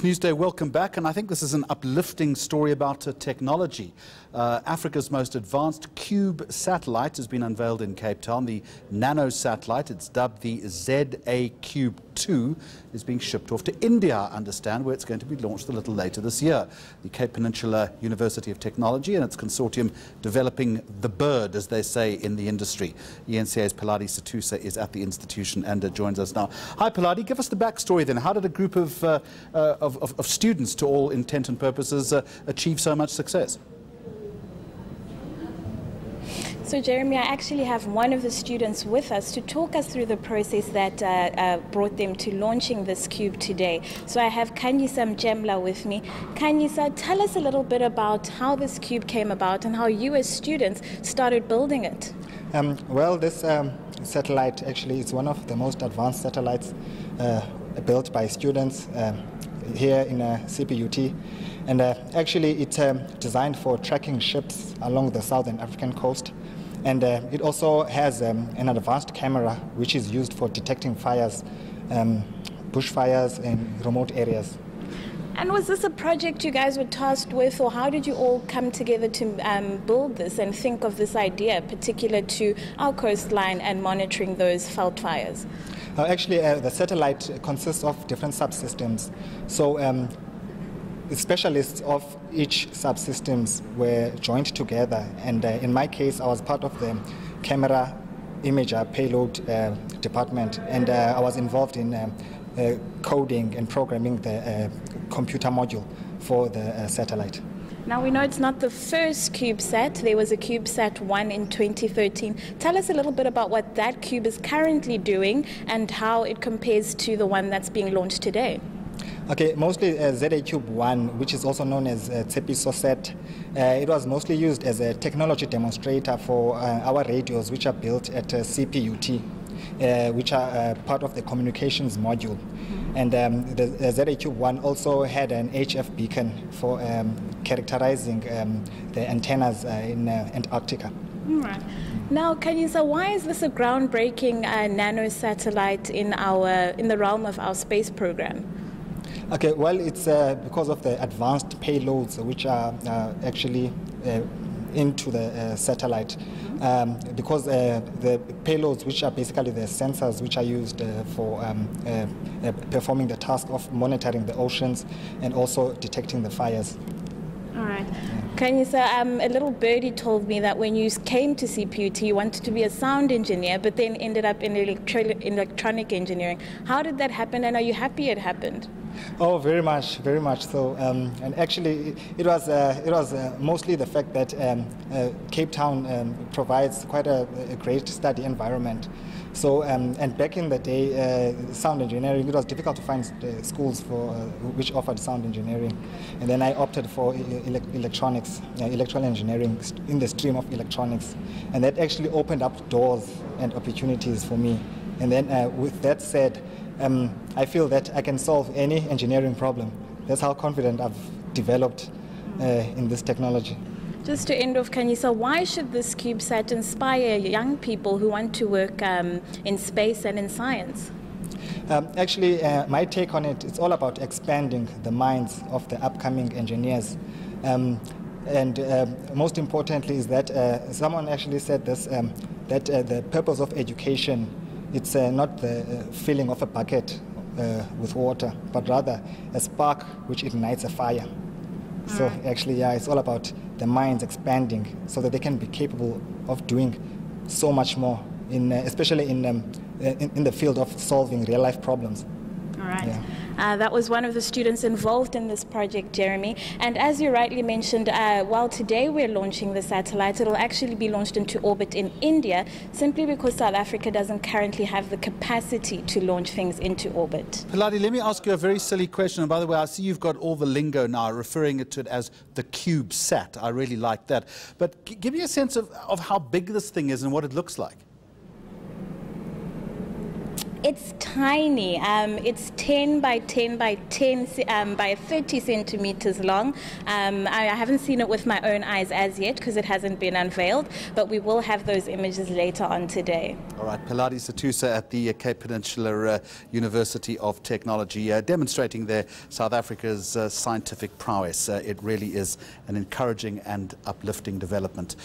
It's Newsday, welcome back, and I think this is an uplifting story about technology. Africa's most advanced cube satellite has been unveiled in Cape Town. The nano-satellite, it's dubbed the ZA Cube 2, is being shipped off to India, I understand, where it's going to be launched a little later this year. The Cape Peninsula University of Technology and its consortium developing the bird, as they say in the industry. eNCA's Pheladi Sethusa is at the institution and joins us now. Hi Pheladi, give us the backstory then. How did a group of students, to all intent and purposes, achieve so much success? So Jeremy, I actually have one of the students with us to talk us through the process that brought them to launching this cube today. So I have Kanyisa Mjemla with me. Kanyisa, tell us a little bit about how this cube came about and how you as students started building it. Well, this satellite actually is one of the most advanced satellites built by students here in CPUT. And actually it's designed for tracking ships along the southern African coast. And it also has an advanced camera which is used for detecting fires, bushfires in remote areas. And was this a project you guys were tasked with, or how did you all come together to build this and think of this idea, particular to our coastline and monitoring those fault fires? Actually, the satellite consists of different subsystems. So the specialists of each subsystems were joined together, and in my case I was part of the camera imager payload department, and I was involved in coding and programming the computer module for the satellite. Now we know it's not the first CubeSat. There was a CubeSat 1 in 2013. Tell us a little bit about what that cube is currently doing and how it compares to the one that's being launched today. Okay, mostly ZA Cube 1, which is also known as Tsepiso-Set. It was mostly used as a technology demonstrator for our radios, which are built at CPUT, which are part of the communications module. And the ZA Cube 1 also had an HF beacon for characterizing the antennas in Antarctica. Right. Now, Kanyisa, why is this a groundbreaking nano-satellite in the realm of our space program? Okay, well, it's because of the advanced payloads which are actually into the satellite. Because the payloads, which are basically the sensors which are used for performing the task of monitoring the oceans and also detecting the fires. All right. Kanyisa, a little birdie told me that when you came to CPUT, you wanted to be a sound engineer, but then ended up in electronic engineering. How did that happen, and are you happy it happened? Oh, very much so. And actually, it was mostly the fact that Cape Town provides quite a great study environment. So, and back in the day, sound engineering, it was difficult to find schools which offered sound engineering. And then I opted for electronics, electrical engineering in the stream of electronics. And that actually opened up doors and opportunities for me. And then with that said, I feel that I can solve any engineering problem. That's how confident I've developed in this technology. Just to end off, Kanyisa, why should this CubeSat inspire young people who want to work in space and in science? Actually, my take on it, it's all about expanding the minds of the upcoming engineers. And most importantly is that someone actually said this, that the purpose of education, it's not the filling of a bucket with water, but rather a spark which ignites a fire. So actually, yeah, it's all about the minds expanding so that they can be capable of doing so much more, especially in the field of solving real-life problems. All right. Yeah. That was one of the students involved in this project, Jeremy. And as you rightly mentioned, while today we're launching the satellite, it'll actually be launched into orbit in India, simply because South Africa doesn't currently have the capacity to launch things into orbit. Pheladi, let me ask you a very silly question. And by the way, I see you've got all the lingo now, referring to it as the CubeSat. I really like that. But give me a sense of how big this thing is and what it looks like. It's tiny. It's 10 by 10 by 10 by 30 centimeters long. I haven't seen it with my own eyes as yet because it hasn't been unveiled, but we will have those images later on today. All right, Pheladi Sethusa at the Cape Peninsula University of Technology, demonstrating there South Africa's scientific prowess. It really is an encouraging and uplifting development.